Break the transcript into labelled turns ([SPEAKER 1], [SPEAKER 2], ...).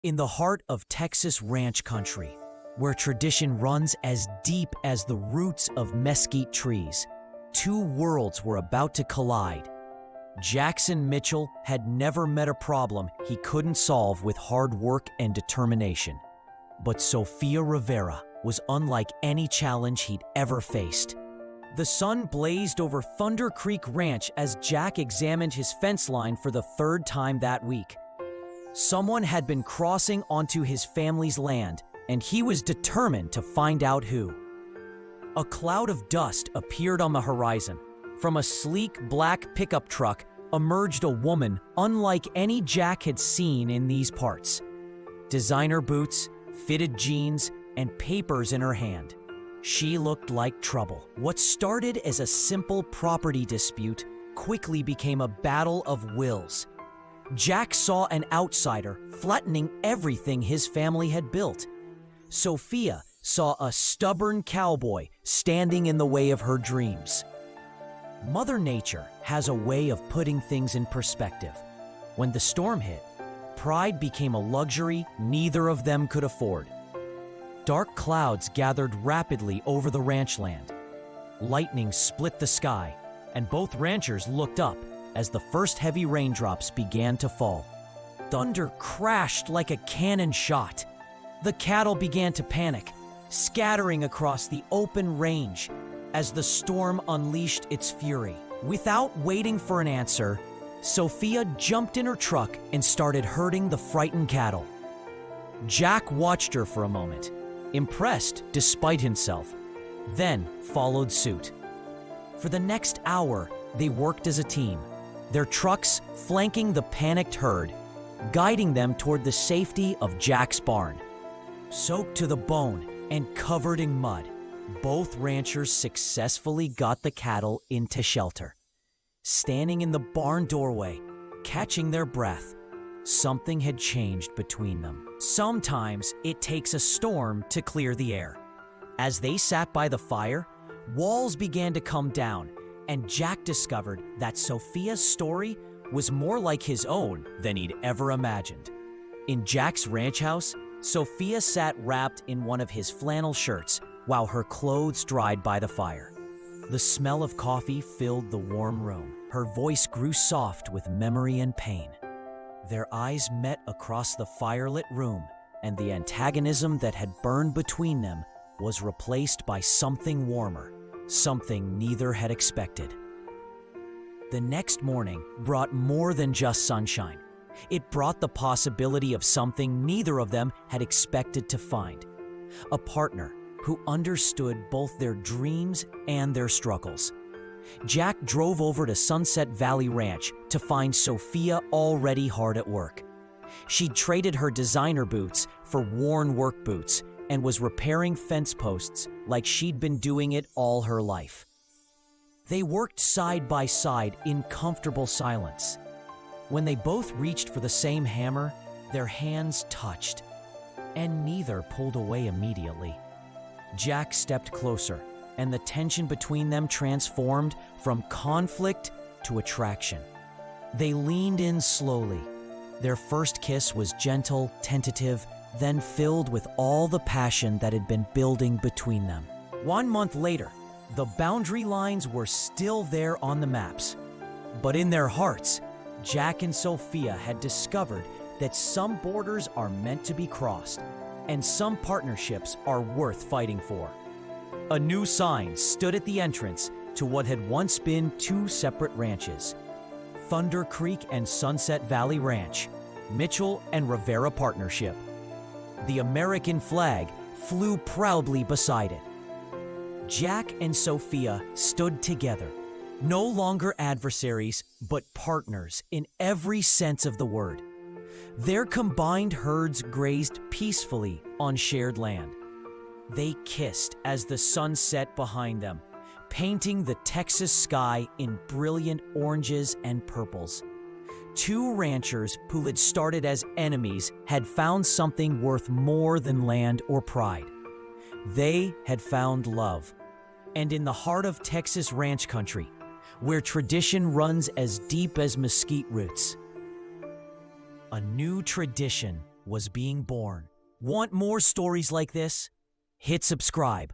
[SPEAKER 1] In the heart of Texas ranch country, where tradition runs as deep as the roots of mesquite trees, two worlds were about to collide. Jackson Mitchell had never met a problem he couldn't solve with hard work and determination. But Sophia Rivera was unlike any challenge he'd ever faced. The sun blazed over Thunder Creek Ranch as Jack examined his fence line for the third time that week. Someone had been crossing onto his family's land, and he was determined to find out who. A cloud of dust appeared on the horizon. From a sleek black pickup truck emerged a woman unlike any Jack had seen in these parts. Designer boots, fitted jeans, and papers in her hand. She looked like trouble. What started as a simple property dispute quickly became a battle of wills. Jack saw an outsider flattening everything his family had built. Sophia saw a stubborn cowboy standing in the way of her dreams. Mother Nature has a way of putting things in perspective. When the storm hit, pride became a luxury neither of them could afford. Dark clouds gathered rapidly over the ranch land. Lightning split the sky, and both ranchers looked up as the first heavy raindrops began to fall. Thunder crashed like a cannon shot. The cattle began to panic, scattering across the open range as the storm unleashed its fury. Without waiting for an answer, Sophia jumped in her truck and started herding the frightened cattle. Jack watched her for a moment, impressed despite himself, then followed suit. For the next hour, they worked as a team, their trucks flanking the panicked herd, guiding them toward the safety of Jack's barn. Soaked to the bone and covered in mud, both ranchers successfully got the cattle into shelter. Standing in the barn doorway, catching their breath, something had changed between them. Sometimes it takes a storm to clear the air. As they sat by the fire, walls began to come down, and Jack discovered that Sophia's story was more like his own than he'd ever imagined. In Jack's ranch house, Sophia sat wrapped in one of his flannel shirts while her clothes dried by the fire. The smell of coffee filled the warm room. Her voice grew soft with memory and pain. Their eyes met across the firelit room, and the antagonism that had burned between them was replaced by something warmer, something neither had expected. The next morning brought more than just sunshine. It brought the possibility of something neither of them had expected to find: a partner who understood both their dreams and their struggles. Jack drove over to Sunset Valley Ranch to find Sophia already hard at work. She'd traded her designer boots for worn work boots and was repairing fence posts like she'd been doing it all her life. They worked side by side in comfortable silence. When they both reached for the same hammer, their hands touched, and neither pulled away immediately. Jack stepped closer, and the tension between them transformed from conflict to attraction. They leaned in slowly. Their first kiss was gentle, tentative, then filled with all the passion that had been building between them. 1 month later, the boundary lines were still there on the maps. But in their hearts, Jack and Sophia had discovered that some borders are meant to be crossed, and some partnerships are worth fighting for. A new sign stood at the entrance to what had once been two separate ranches: Thunder Creek and Sunset Valley Ranch, Mitchell and Rivera Partnership. The American flag flew proudly beside it. Jack and Sophia stood together, no longer adversaries, but partners in every sense of the word. Their combined herds grazed peacefully on shared land. They kissed as the sun set behind them, painting the Texas sky in brilliant oranges and purples. Two ranchers who had started as enemies had found something worth more than land or pride. They had found love. And in the heart of Texas ranch country, where tradition runs as deep as mesquite roots, a new tradition was being born. Want more stories like this? Hit subscribe